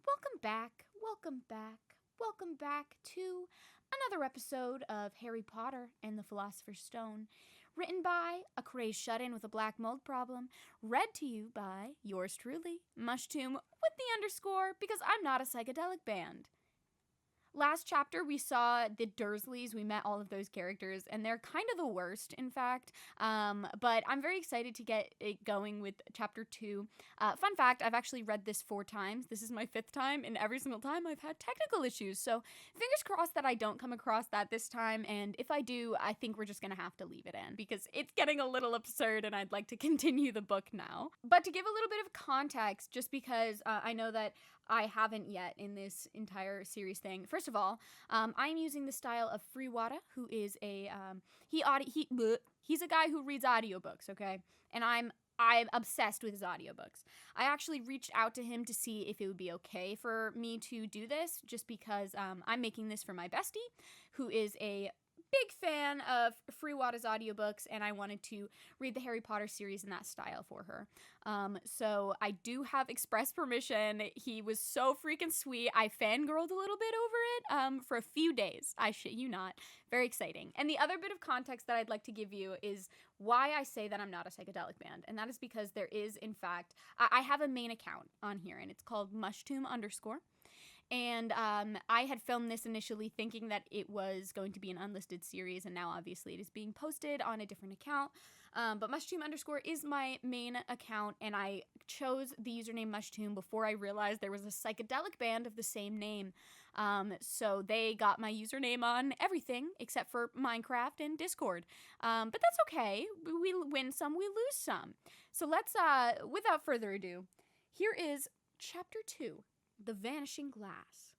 Welcome back, welcome back, welcome back to another episode of Harry Potter and the Philosopher's Stone, written by a crazed shut-in with a black mold problem, read to you by yours truly, Mushtomb, with the underscore, because I'm not a psychedelic band. Last chapter, we saw the Dursleys. We met all of those characters, and they're kind of the worst, in fact. But I'm very excited to get it going with chapter 2. Fun fact, I've actually read this 4 times. This is my 5th time, and every single time I've had technical issues. So fingers crossed that I don't come across that this time, and if I do, I think we're just going to have to leave it in, because it's getting a little absurd, and I'd like to continue the book now. But to give a little bit of context, just because I know that I haven't yet in this entire series thing. First of all, I'm using the style of Freewada, who is a he's a guy who reads audiobooks, okay? And I'm obsessed with his audiobooks. I actually reached out to him to see if it would be okay for me to do this, just because I'm making this for my bestie, who is a big fan of Freewada's audiobooks, and I wanted to read the Harry Potter series in that style for her. So I do have express permission. He was so freaking sweet. I fangirled a little bit over it for a few days. I shit you not. Very exciting. And the other bit of context that I'd like to give you is why I say that I'm not a psychedelic band. And that is because there is, in fact, I have a main account on here, and it's called Mushtomb_. And I had filmed this initially thinking that it was going to be an unlisted series, and now obviously it is being posted on a different account. But Mushtomb_ is my main account, and I chose the username Mushtomb before I realized there was a psychedelic band of the same name. So they got my username on everything except for Minecraft and Discord. But that's okay. We win some, we lose some. So let's, without further ado, here is Chapter 2. The Vanishing Glass.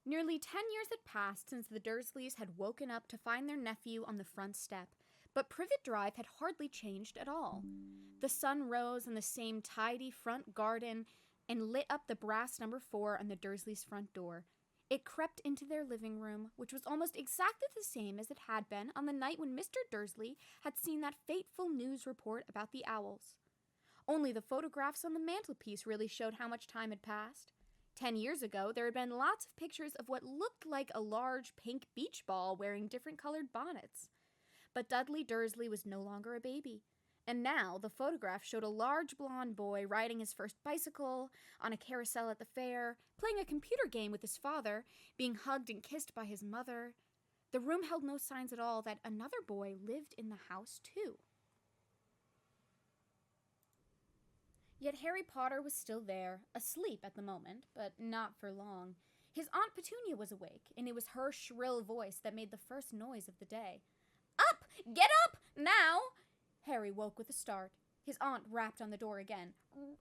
Nearly 10 years had passed since the Dursleys had woken up to find their nephew on the front step, but Privet Drive had hardly changed at all. The sun rose in the same tidy front garden and lit up the brass number 4 on the Dursleys' front door. It crept into their living room, which was almost exactly the same as it had been on the night when Mr. Dursley had seen that fateful news report about the owls. Only the photographs on the mantelpiece really showed how much time had passed. 10 years ago, there had been lots of pictures of what looked like a large pink beach ball wearing different colored bonnets. But Dudley Dursley was no longer a baby, and now the photograph showed a large blonde boy riding his first bicycle, on a carousel at the fair, playing a computer game with his father, being hugged and kissed by his mother. The room held no signs at all that another boy lived in the house too. Yet Harry Potter was still there, asleep at the moment, but not for long. His Aunt Petunia was awake, and it was her shrill voice that made the first noise of the day. "Up! Get up! Now!" Harry woke with a start. His aunt rapped on the door again.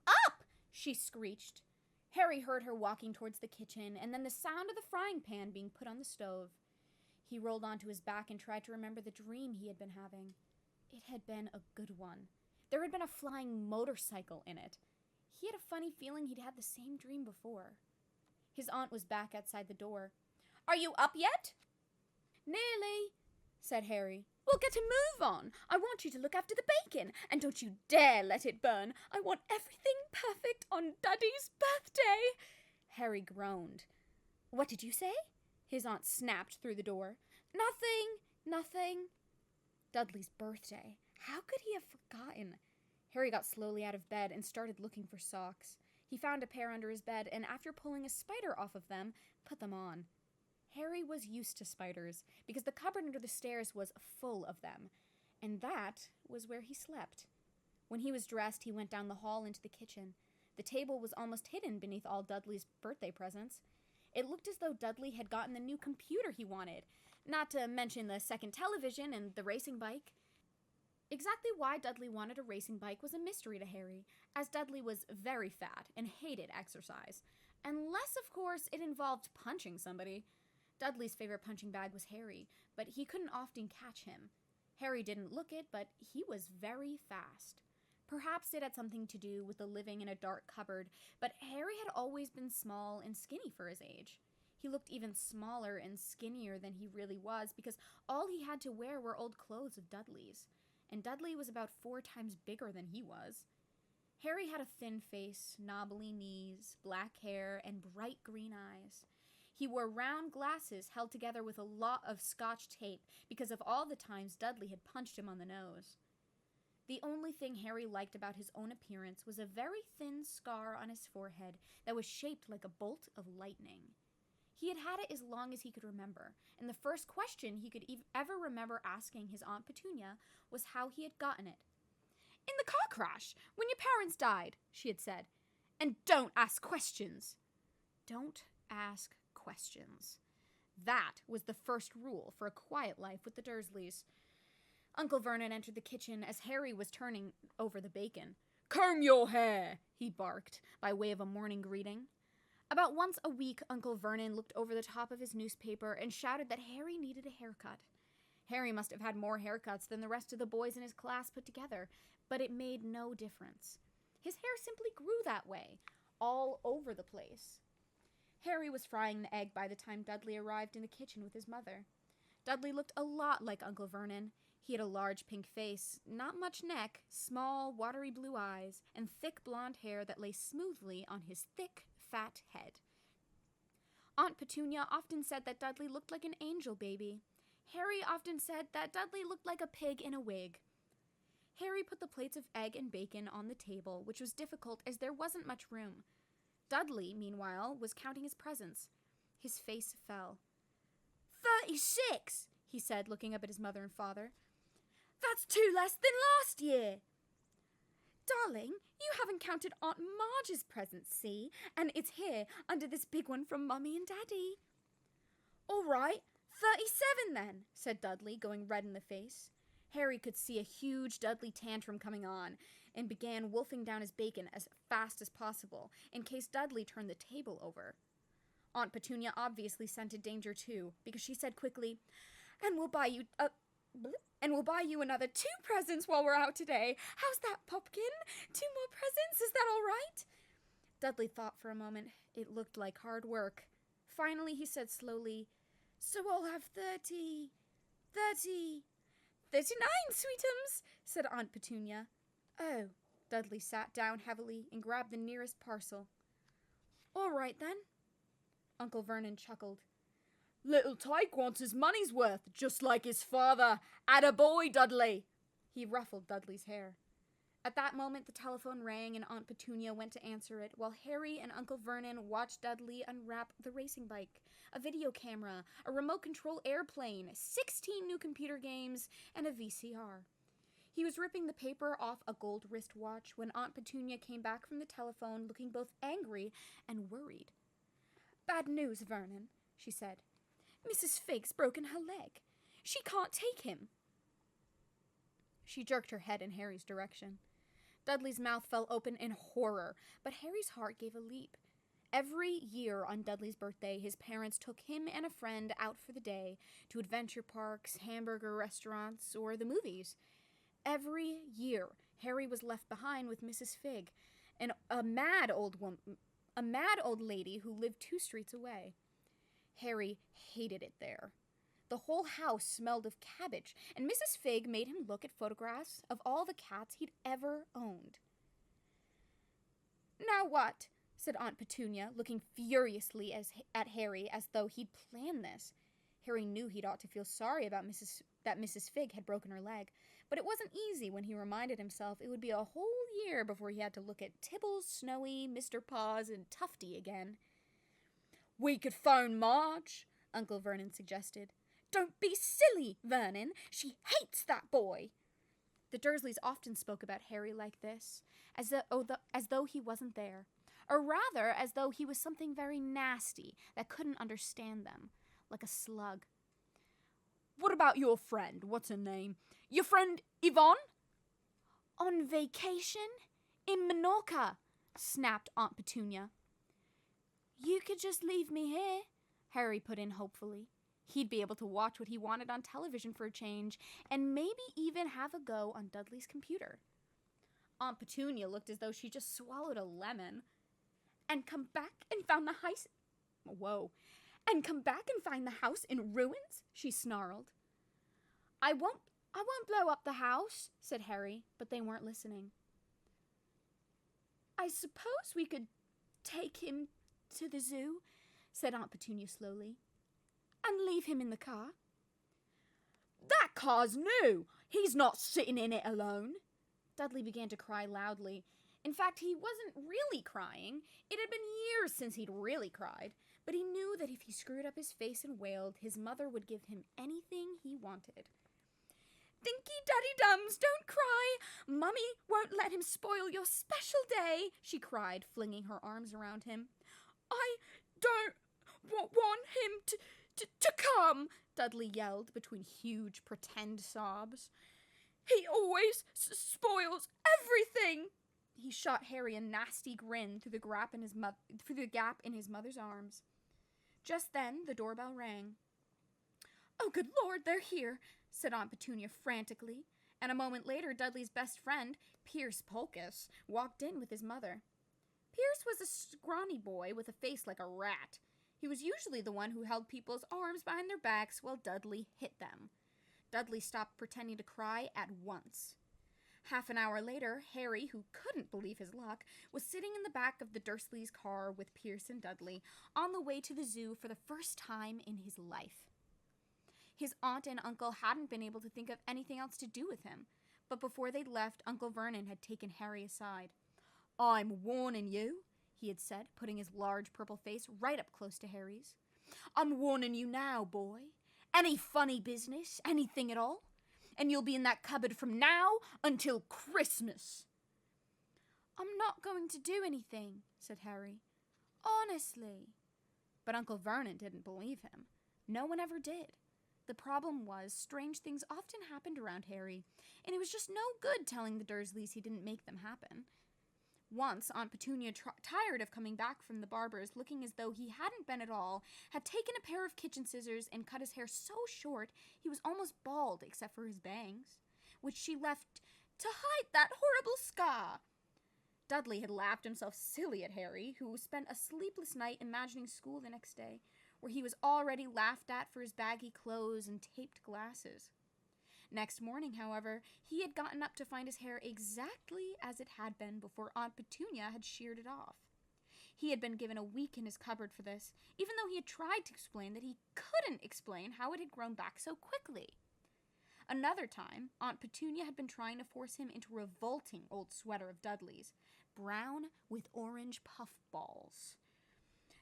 "Up!" she screeched. Harry heard her walking towards the kitchen, and then the sound of the frying pan being put on the stove. He rolled onto his back and tried to remember the dream he had been having. It had been a good one. There had been a flying motorcycle in it. He had a funny feeling he'd had the same dream before. His aunt was back outside the door. "Are you up yet?" "Nearly," said Harry. "We'll get a move on. I want you to look after the bacon, and don't you dare let it burn. I want everything perfect on Duddy's birthday." Harry groaned. "What did you say?" His aunt snapped through the door. Nothing. Dudley's birthday. How could he have forgotten? Harry got slowly out of bed and started looking for socks. He found a pair under his bed and, after pulling a spider off of them, put them on. Harry was used to spiders, because the cupboard under the stairs was full of them, and that was where he slept. When he was dressed, he went down the hall into the kitchen. The table was almost hidden beneath all Dudley's birthday presents. It looked as though Dudley had gotten the new computer he wanted, not to mention the second television and the racing bike. Exactly why Dudley wanted a racing bike was a mystery to Harry, as Dudley was very fat and hated exercise, unless, of course, it involved punching somebody. Dudley's favorite punching bag was Harry, but he couldn't often catch him. Harry didn't look it, but he was very fast. Perhaps it had something to do with the living in a dark cupboard, but Harry had always been small and skinny for his age. He looked even smaller and skinnier than he really was, because all he had to wear were old clothes of Dudley's. And Dudley was about 4 times bigger than he was. Harry had a thin face, knobbly knees, black hair, and bright green eyes. He wore round glasses held together with a lot of Scotch tape because of all the times Dudley had punched him on the nose. The only thing Harry liked about his own appearance was a very thin scar on his forehead that was shaped like a bolt of lightning. He had had it as long as he could remember, and the first question he could ever remember asking his Aunt Petunia was how he had gotten it. "In the car crash, when your parents died," she had said. "And don't ask questions." Don't ask questions. That was the first rule for a quiet life with the Dursleys. Uncle Vernon entered the kitchen as Harry was turning over the bacon. "Comb your hair," he barked, by way of a morning greeting. About once a week, Uncle Vernon looked over the top of his newspaper and shouted that Harry needed a haircut. Harry must have had more haircuts than the rest of the boys in his class put together, but it made no difference. His hair simply grew that way, all over the place. Harry was frying the egg by the time Dudley arrived in the kitchen with his mother. Dudley looked a lot like Uncle Vernon. He had a large pink face, not much neck, small, watery blue eyes, and thick blonde hair that lay smoothly on his thick, fat head. Aunt Petunia often said that Dudley looked like an angel baby. Harry often said that Dudley looked like a pig in a wig. Harry put the plates of egg and bacon on the table, which was difficult as there wasn't much room. Dudley, meanwhile, was counting his presents. His face fell. 36, he said, looking up at his mother and father. "That's 2 less than last year." "Darling, you haven't counted Aunt Marge's presents, see? And it's here, under this big one from Mummy and Daddy." "All right, 37 then," said Dudley, going red in the face. Harry could see a huge Dudley tantrum coming on, and began wolfing down his bacon as fast as possible, in case Dudley turned the table over. Aunt Petunia obviously scented danger too, because she said quickly, "And we'll buy you another 2 presents while we're out today. How's that, Popkin? 2 more presents? Is that all right?" Dudley thought for a moment. It looked like hard work. Finally, he said slowly, "So I'll have 39, sweetums," said Aunt Petunia. "Oh." Dudley sat down heavily and grabbed the nearest parcel. "All right, then." Uncle Vernon chuckled. "Little Tyke wants his money's worth, just like his father. Attaboy, Dudley!" He ruffled Dudley's hair. At that moment, the telephone rang and Aunt Petunia went to answer it, while Harry and Uncle Vernon watched Dudley unwrap the racing bike, a video camera, a remote control airplane, 16 new computer games, and a VCR. He was ripping the paper off a gold wristwatch when Aunt Petunia came back from the telephone looking both angry and worried. "Bad news, Vernon," she said. "Mrs. Fig's broken her leg. She can't take him." She jerked her head in Harry's direction. Dudley's mouth fell open in horror, but Harry's heart gave a leap. Every year on Dudley's birthday, his parents took him and a friend out for the day to adventure parks, hamburger restaurants, or the movies. Every year, Harry was left behind with Mrs. Fig, a mad old lady who lived 2 streets away. Harry hated it there. The whole house smelled of cabbage, and Mrs. Fig made him look at photographs of all the cats he'd ever owned. "Now what?" said Aunt Petunia, looking furiously at Harry as though he'd planned this. Harry knew he'd ought to feel sorry about that Mrs. Fig had broken her leg, but it wasn't easy when he reminded himself it would be a whole year before he had to look at Tibbles, Snowy, Mr. Paws, and Tufty again. "We could phone Marge," Uncle Vernon suggested. "Don't be silly, Vernon. She hates that boy." The Dursleys often spoke about Harry like this, as though he wasn't there, or rather as though he was something very nasty that couldn't understand them, like a slug. "What about your friend? What's her name? Your friend Yvonne?" "On vacation? In Minorca," snapped Aunt Petunia. "You could just leave me here," Harry put in hopefully. He'd be able to watch what he wanted on television for a change, and maybe even have a go on Dudley's computer. Aunt Petunia looked as though she just swallowed a lemon. And come back and find the house in ruins?" she snarled. I won't blow up the house," said Harry, but they weren't listening. I suppose we could take him to the zoo, said Aunt Petunia slowly, and leave him in the car. That car's new. He's not sitting in it alone. Dudley began to cry loudly. In fact, he wasn't really crying. It had been years since he'd really cried, but he knew that if he screwed up his face and wailed, his mother would give him anything he wanted. Dinky Daddy-Dums, don't cry. Mummy won't let him spoil your special day, she cried, flinging her arms around him. I don't want him to come, Dudley yelled between huge pretend sobs. He always spoils everything. He shot Harry a nasty grin through the gap in his mother's arms. Just then, the doorbell rang. Oh, good Lord, they're here, said Aunt Petunia frantically, and a moment later Dudley's best friend, Pierce Polkus, walked in with his mother. Pierce was a scrawny boy with a face like a rat. He was usually the one who held people's arms behind their backs while Dudley hit them. Dudley stopped pretending to cry at once. Half an hour later, Harry, who couldn't believe his luck, was sitting in the back of the Dursleys' car with Pierce and Dudley, on the way to the zoo for the first time in his life. His aunt and uncle hadn't been able to think of anything else to do with him, but before they'd left, Uncle Vernon had taken Harry aside. I'm warning you, he had said, putting his large purple face right up close to Harry's. I'm warning you now, boy. Any funny business, anything at all, and you'll be in that cupboard from now until Christmas. I'm not going to do anything, said Harry. Honestly. But Uncle Vernon didn't believe him. No one ever did. The problem was, strange things often happened around Harry, and it was just no good telling the Dursleys he didn't make them happen. Once, Aunt Petunia, tired of coming back from the barber's looking as though he hadn't been at all, had taken a pair of kitchen scissors and cut his hair so short he was almost bald except for his bangs, which she left to hide that horrible scar. Dudley had laughed himself silly at Harry, who spent a sleepless night imagining school the next day, where he was already laughed at for his baggy clothes and taped glasses. Next morning, however, he had gotten up to find his hair exactly as it had been before Aunt Petunia had sheared it off. He had been given a week in his cupboard for this, even though he had tried to explain that he couldn't explain how it had grown back so quickly. Another time, Aunt Petunia had been trying to force him into a revolting old sweater of Dudley's, brown with orange puffballs.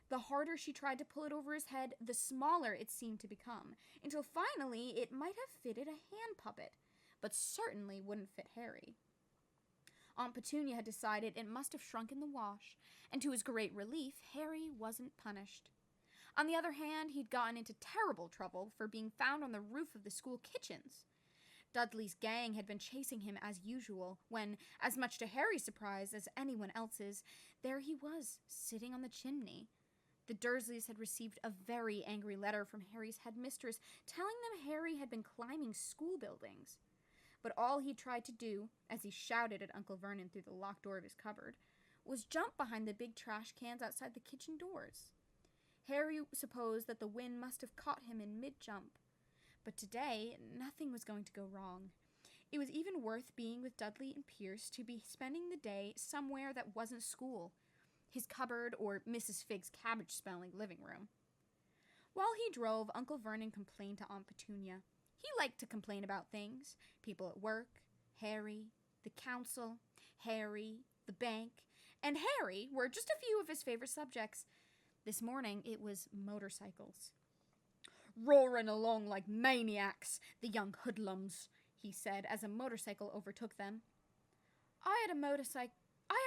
The harder she tried to pull it over his head, the smaller it seemed to become, until finally it might have fitted a hand puppet, but certainly wouldn't fit Harry. Aunt Petunia had decided it must have shrunk in the wash, and to his great relief, Harry wasn't punished. On the other hand, he'd gotten into terrible trouble for being found on the roof of the school kitchens. Dudley's gang had been chasing him as usual, when, as much to Harry's surprise as anyone else's, there he was, sitting on the chimney. The Dursleys had received a very angry letter from Harry's headmistress telling them Harry had been climbing school buildings. But all he tried to do, as he shouted at Uncle Vernon through the locked door of his cupboard, was jump behind the big trash cans outside the kitchen doors. Harry supposed that the wind must have caught him in mid-jump. But today, nothing was going to go wrong. It was even worth being with Dudley and Pierce to be spending the day somewhere that wasn't school, his cupboard or Mrs. Figg's cabbage-smelling living room. While he drove, Uncle Vernon complained to Aunt Petunia. He liked to complain about things. People at work, Harry, the council, Harry, the bank, and Harry were just a few of his favorite subjects. This morning, it was motorcycles. Roaring along like maniacs, the young hoodlums, he said as a motorcycle overtook them. I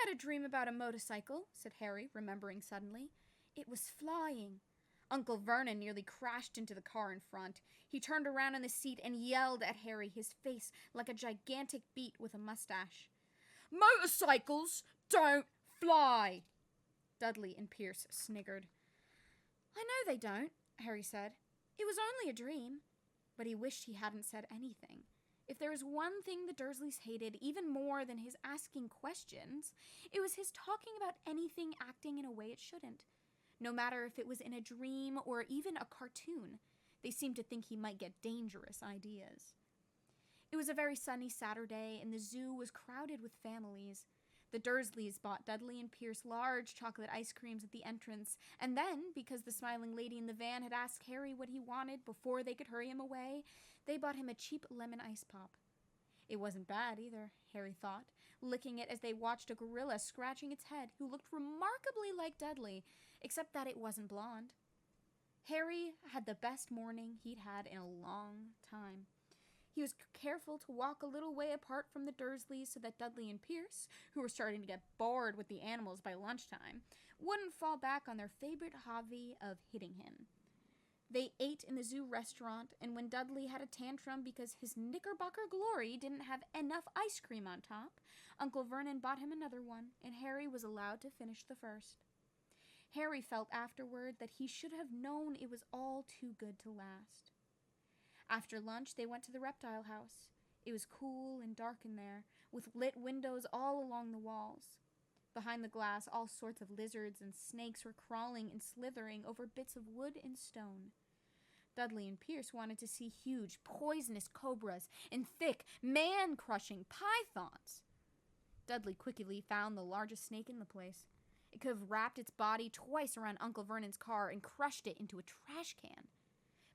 had a dream about a motorcycle, said Harry, remembering suddenly. It was flying. Uncle Vernon nearly crashed into the car in front. He turned around in the seat and yelled at Harry, his face like a gigantic beet with a mustache. Motorcycles don't fly! Dudley and Pierce sniggered. I know they don't, Harry said. It was only a dream. But he wished he hadn't said anything. If there was one thing the Dursleys hated even more than his asking questions, it was his talking about anything acting in a way it shouldn't. No matter if it was in a dream or even a cartoon, they seemed to think he might get dangerous ideas. It was a very sunny Saturday, and the zoo was crowded with families. The Dursleys bought Dudley and Pierce large chocolate ice creams at the entrance, and then, because the smiling lady in the van had asked Harry what he wanted before they could hurry him away, they bought him a cheap lemon ice pop. It wasn't bad either, Harry thought, licking it as they watched a gorilla scratching its head, who looked remarkably like Dudley, except that it wasn't blonde. Harry had the best morning he'd had in a long time. He was careful to walk a little way apart from the Dursleys so that Dudley and Pierce, who were starting to get bored with the animals by lunchtime, wouldn't fall back on their favorite hobby of hitting him. They ate in the zoo restaurant, and when Dudley had a tantrum because his Knickerbocker Glory didn't have enough ice cream on top, Uncle Vernon bought him another one, and Harry was allowed to finish the first. Harry felt afterward that he should have known it was all too good to last. After lunch, they went to the reptile house. It was cool and dark in there, with lit windows all along the walls. Behind the glass, all sorts of lizards and snakes were crawling and slithering over bits of wood and stone. Dudley and Pierce wanted to see huge, poisonous cobras and thick, man-crushing pythons. Dudley quickly found the largest snake in the place. It could have wrapped its body twice around Uncle Vernon's car and crushed it into a trash can.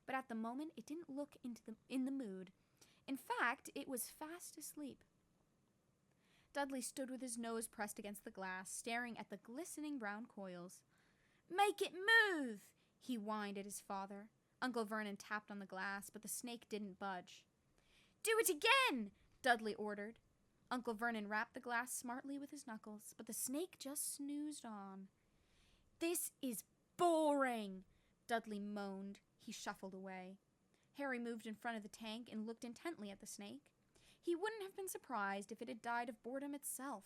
But at the moment, it didn't look in the mood. In fact, it was fast asleep. Dudley stood with his nose pressed against the glass, staring at the glistening brown coils. "Make it move!" he whined at his father. Uncle Vernon tapped on the glass, but the snake didn't budge. "Do it again!" Dudley ordered. Uncle Vernon rapped the glass smartly with his knuckles, but the snake just snoozed on. "This is boring!" Dudley moaned. He shuffled away. Harry moved in front of the tank and looked intently at the snake. He wouldn't have been surprised if it had died of boredom itself.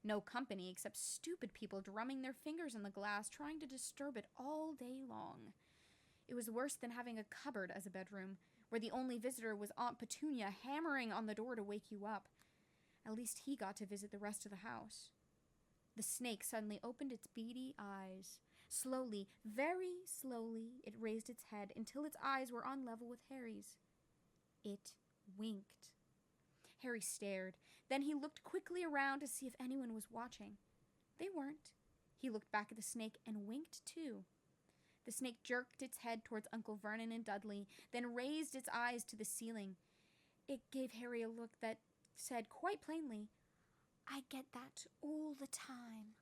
No company except stupid people drumming their fingers on the glass, trying to disturb it all day long. It was worse than having a cupboard as a bedroom, where the only visitor was Aunt Petunia hammering on the door to wake you up. At least he got to visit the rest of the house. The snake suddenly opened its beady eyes. Slowly, very slowly, it raised its head until its eyes were on level with Harry's. It winked. Harry stared. Then he looked quickly around to see if anyone was watching. They weren't. He looked back at the snake and winked too. The snake jerked its head towards Uncle Vernon and Dudley, then raised its eyes to the ceiling. It gave Harry a look that said quite plainly, "I get that all the time."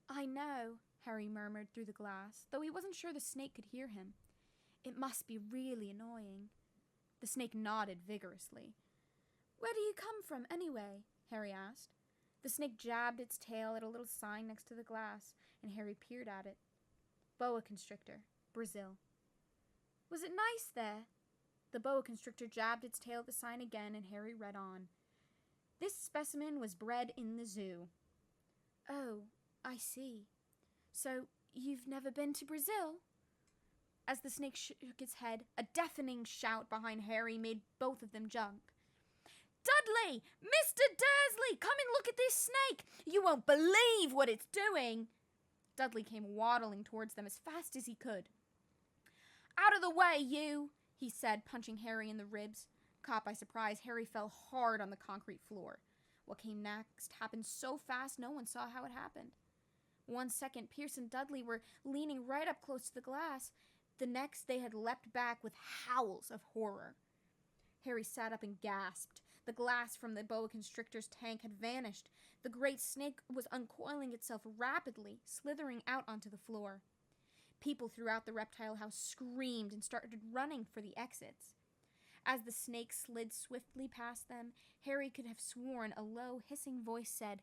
"I know," Harry murmured through the glass, though he wasn't sure the snake could hear him. "It must be really annoying." The snake nodded vigorously. "Where do you come from, anyway?" Harry asked. The snake jabbed its tail at a little sign next to the glass, and Harry peered at it. Boa constrictor, Brazil. "Was it nice there?" The boa constrictor jabbed its tail at the sign again, and Harry read on. "This specimen was bred in the zoo." "Oh, I see. So, you've never been to Brazil?" As the snake shook its head, a deafening shout behind Harry made both of them jump. "Dudley! Mr. Dursley! Come and look at this snake! You won't believe what it's doing!" Dudley came waddling towards them as fast as he could. "Out of the way, you!" he said, punching Harry in the ribs. Caught by surprise, Harry fell hard on the concrete floor. What came next happened so fast no one saw how it happened. 1 second, Pierce and Dudley were leaning right up close to the glass. The next, they had leapt back with howls of horror. Harry sat up and gasped. The glass from the boa constrictor's tank had vanished. The great snake was uncoiling itself rapidly, slithering out onto the floor. People throughout the reptile house screamed and started running for the exits. As the snake slid swiftly past them, Harry could have sworn a low, hissing voice said,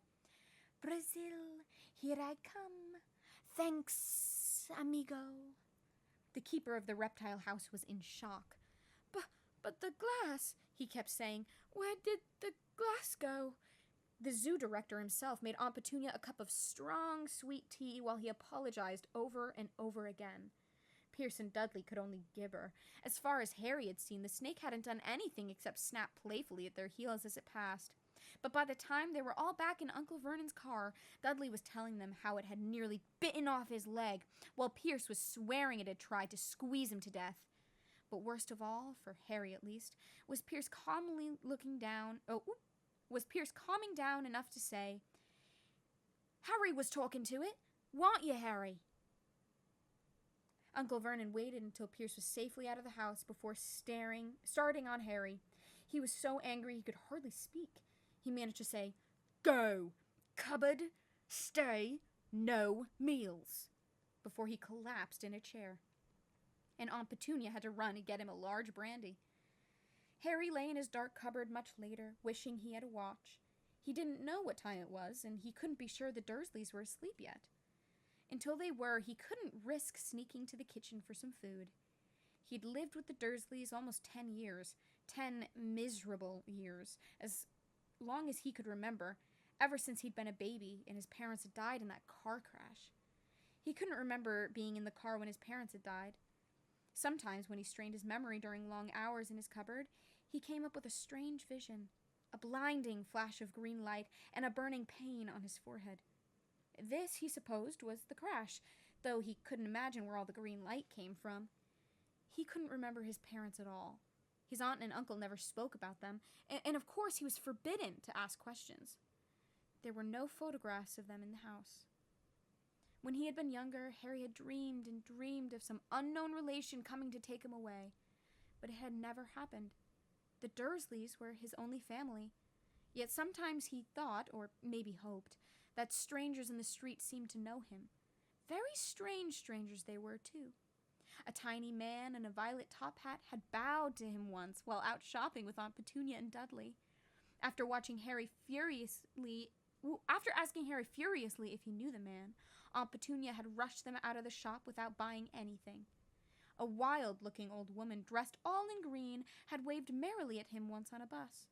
"Brazil, here I come. Thanks, amigo." The keeper of the reptile house was in shock. But the glass," he kept saying. "Where did the glass go?" The zoo director himself made Aunt Petunia a cup of strong, sweet tea while he apologized over and over again. Pierce and Dudley could only gibber. As far as Harry had seen, the snake hadn't done anything except snap playfully at their heels as it passed. But by the time they were all back in Uncle Vernon's car, Dudley was telling them how it had nearly bitten off his leg, while Pierce was swearing it had tried to squeeze him to death. But worst of all, for Harry at least, was Pierce calmly looking down was Pierce calming down enough to say, "Harry was talking to it. Weren't you, Harry?" Uncle Vernon waited until Pierce was safely out of the house before starting on Harry. He was so angry he could hardly speak. He managed to say, "Go! Cupboard! Stay! No meals!" before he collapsed in a chair. And Aunt Petunia had to run and get him a large brandy. Harry lay in his dark cupboard much later, wishing he had a watch. He didn't know what time it was, and he couldn't be sure the Dursleys were asleep yet. Until they were, he couldn't risk sneaking to the kitchen for some food. He'd lived with the Dursleys almost 10 years, 10 miserable years, as long as he could remember, ever since he'd been a baby and his parents had died in that car crash. He couldn't remember being in the car when his parents had died. Sometimes, when he strained his memory during long hours in his cupboard, he came up with a strange vision, a blinding flash of green light and a burning pain on his forehead. This, he supposed, was the crash, though he couldn't imagine where all the green light came from. He couldn't remember his parents at all. His aunt and uncle never spoke about them, and of course he was forbidden to ask questions. There were no photographs of them in the house. When he had been younger, Harry had dreamed and dreamed of some unknown relation coming to take him away, but it had never happened. The Dursleys were his only family, yet sometimes he thought, or maybe hoped, that strangers in the street seemed to know him. Very strange strangers they were, too. A tiny man in a violet top hat had bowed to him once while out shopping with Aunt Petunia and Dudley. After asking Harry furiously if he knew the man, Aunt Petunia had rushed them out of the shop without buying anything. A wild-looking old woman dressed all in green had waved merrily at him once on a bus.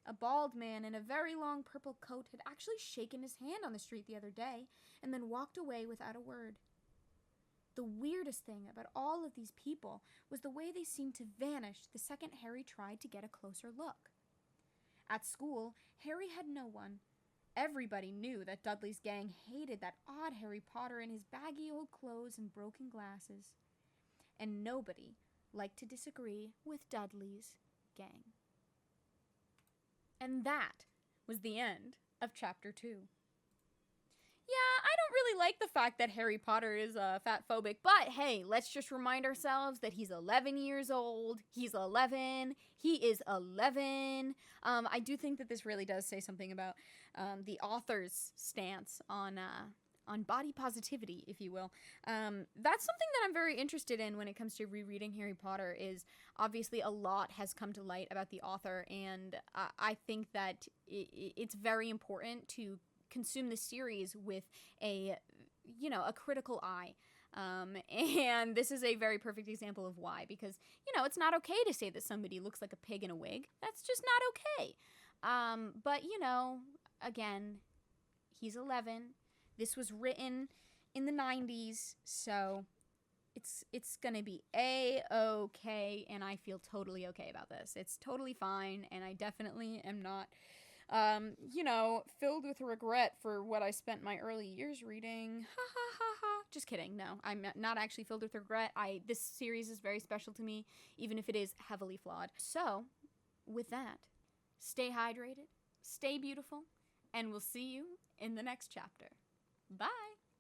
A bald man in a very long purple coat had actually shaken his hand on the street the other day and then walked away without a word. The weirdest thing about all of these people was the way they seemed to vanish the second Harry tried to get a closer look. At school, Harry had no one. Everybody knew that Dudley's gang hated that odd Harry Potter in his baggy old clothes and broken glasses. And nobody liked to disagree with Dudley's gang. And that was the end of Chapter 2. Yeah, I don't really like the fact that Harry Potter is fat-phobic, but hey, let's just remind ourselves that he's 11 years old. He's 11. He is 11. I do think that this really does say something about the author's stance on body positivity, if you will. That's something that I'm very interested in when it comes to rereading Harry Potter. Is obviously a lot has come to light about the author, and I think that it's very important to consume the series with a critical eye. And this is a very perfect example of why, because, it's not okay to say that somebody looks like a pig in a wig. That's just not okay. But, again, he's 11. This was written in the 90s, so it's gonna be A-okay, and I feel totally okay about this. It's totally fine, and I definitely am not filled with regret for what I spent my early years reading. Ha ha ha ha. Just kidding. No, I'm not actually filled with regret. This series is very special to me, even if it is heavily flawed. So, with that, stay hydrated, stay beautiful, and we'll see you in the next chapter. Bye!